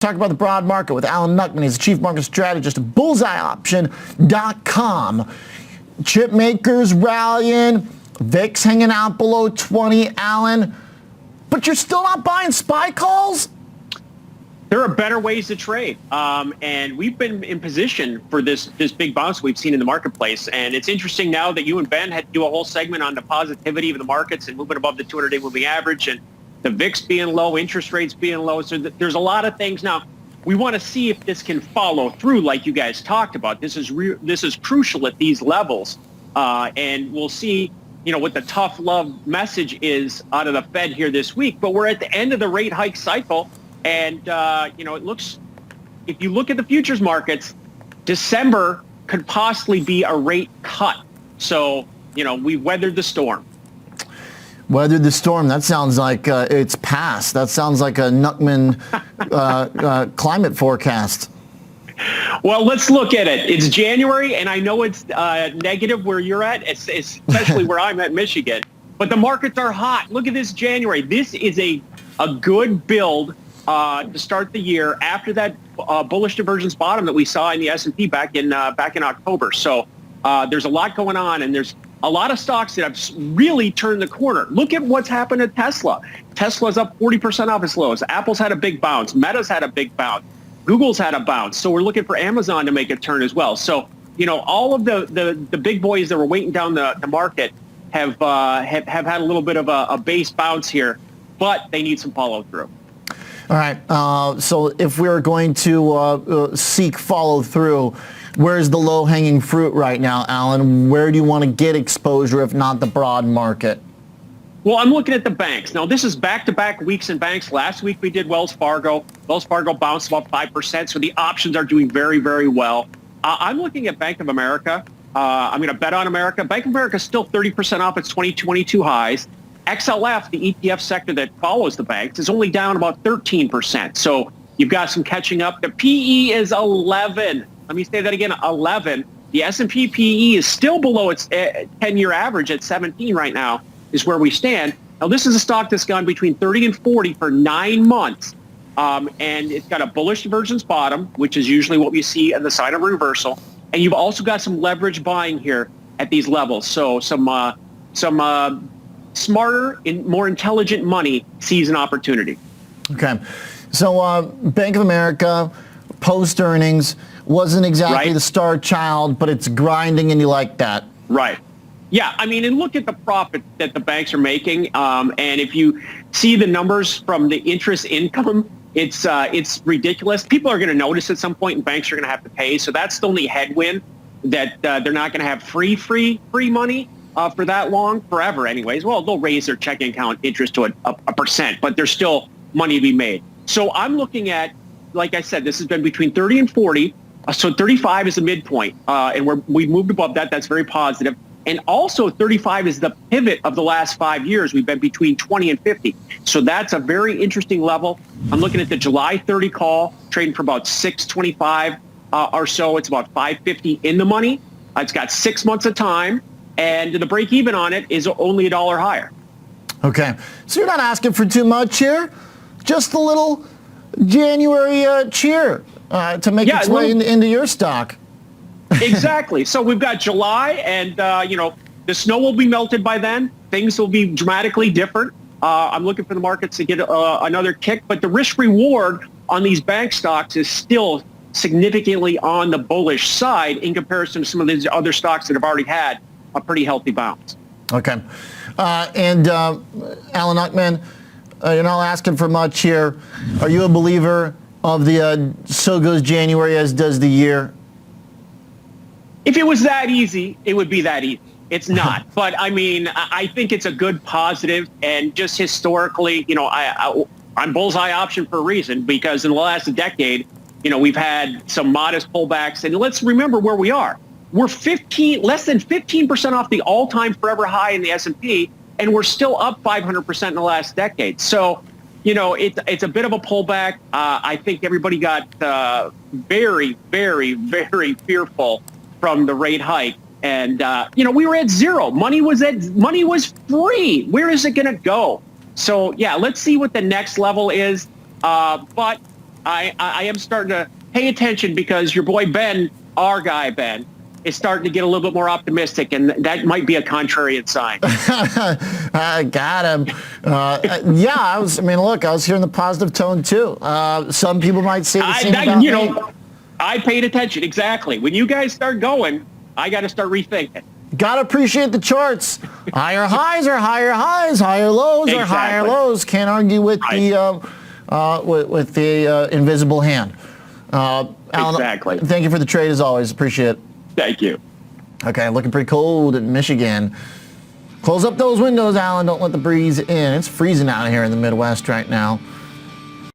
Talk about the broad market with Alan Nuckman. He's the chief market strategist at bullseyeoption.com. Chip makers rallying, VIX hanging out below 20, Alan. But you're still not buying SPY calls? There are better ways to trade. And we've been in position for this big bounce we've seen in the marketplace. And it's interesting now that you and Ben had to do a whole segment on the positivity of the markets and moving above the 200-day moving average and the VIX being low, interest rates being low. So there's a lot of things. Now, we want to see if this can follow through like you guys talked about. This is crucial at these levels. And we'll see, what the tough love message is out of the Fed here this week. But we're at the end of the rate hike cycle. And, it looks, if you look at the futures markets, December could possibly be a rate cut. So, we weathered the storm. Weathered the storm. That sounds like it's past. That sounds like a Nuckman climate forecast. Well, let's look at it. It's January, and I know it's negative where you're at, especially where I'm at, Michigan. But the markets are hot. Look at this January. This is a good build to start the year after that bullish divergence bottom that we saw in the S&P back in October. So there's a lot going on, and there's a lot of stocks that have really turned the corner. Look at what's happened to Tesla. Tesla's up 40% off its lows. Apple's had a big bounce. Meta's had a big bounce. Google's had a bounce. So we're looking for Amazon to make a turn as well. So, all of the big boys that were waiting down the market have had a little bit of a base bounce here, but they need some follow through. All right. So if we're going to seek follow through, where's the low-hanging fruit right now, Alan? Where do you want to get exposure if not the broad market? Well, I'm looking at the banks. Now, this is back-to-back weeks in banks. Last week we did Wells Fargo. Wells Fargo bounced about 5%, so the options are doing very, very well. I'm looking at Bank of America. I'm going to bet on America. Bank of America is still 30% off its 2022 highs. XLF, the ETF sector that follows the banks, is only down about 13%. So you've got some catching up. The PE is 11. Let me say that again, 11. The S&P PE is still below its 10-year average at 17 right now, is where we stand. Now, this is a stock that's gone between 30 and 40 for 9 months. And it's got a bullish divergence bottom, which is usually what we see in the sign of reversal. And you've also got some leverage buying here at these levels. So some smarter and more intelligent money sees an opportunity. Okay. So Bank of America, post-earnings, wasn't exactly the star child, but it's grinding, and you like that. Right. Yeah, and look at the profit that the banks are making. And if you see the numbers from the interest income, it's ridiculous. People are going to notice at some point, and banks are going to have to pay. So that's the only headwind, that they're not going to have free money for that long, forever anyways. Well, they'll raise their checking account interest to a percent, but there's still money to be made. So I'm looking at, like I said, this has been between 30 and 40. So 35 is the midpoint, and we've moved above that. That's very positive. And also 35 is the pivot of the last 5 years. We've been between 20 and 50. So that's a very interesting level. I'm looking at the July 30 call, trading for about 625 or so. It's about 550 in the money. It's got 6 months of time, and the break even on it is only $1 higher. Okay. So you're not asking for too much here? Just a little January cheer to make its way into your stock. Exactly. So we've got July, and the snow will be melted by then. Things will be dramatically different. I'm looking for the markets to get another kick, but the risk reward on these bank stocks is still significantly on the bullish side in comparison to some of these other stocks that have already had a pretty healthy bounce. Okay. And Alan Nuckman, you're not asking for much here. Are you a believer of the so goes January as does the year? If it was that easy, it would be that easy. It's not. But, I think it's a good positive. And just historically, I'm bullseye option for a reason, because in the last decade, we've had some modest pullbacks. And let's remember where we are. We're less than 15% off the all-time forever high in the S&P, and we're still up 500% in the last decade. So, it's a bit of a pullback. I think everybody got very, very, very fearful from the rate hike. And, we were at zero. Money was free. Where is it going to go? So, yeah, let's see what the next level is. But I am starting to pay attention because your boy Ben, our guy Ben, is starting to get a little bit more optimistic, and that might be a contrarian sign. I got him. Yeah, I was hearing the positive tone too. Some people might say the same about me. I paid attention. Exactly. When you guys start going, I got to start rethinking. Gotta appreciate the charts. Higher highs are higher highs. Higher lows are higher lows. Can't argue with the invisible hand. Alan, exactly. Thank you for the trade as always. Appreciate it. Thank you. Okay, looking pretty cold in Michigan. Close up those windows, Alan. Don't let the breeze in. It's freezing out here in the Midwest right now.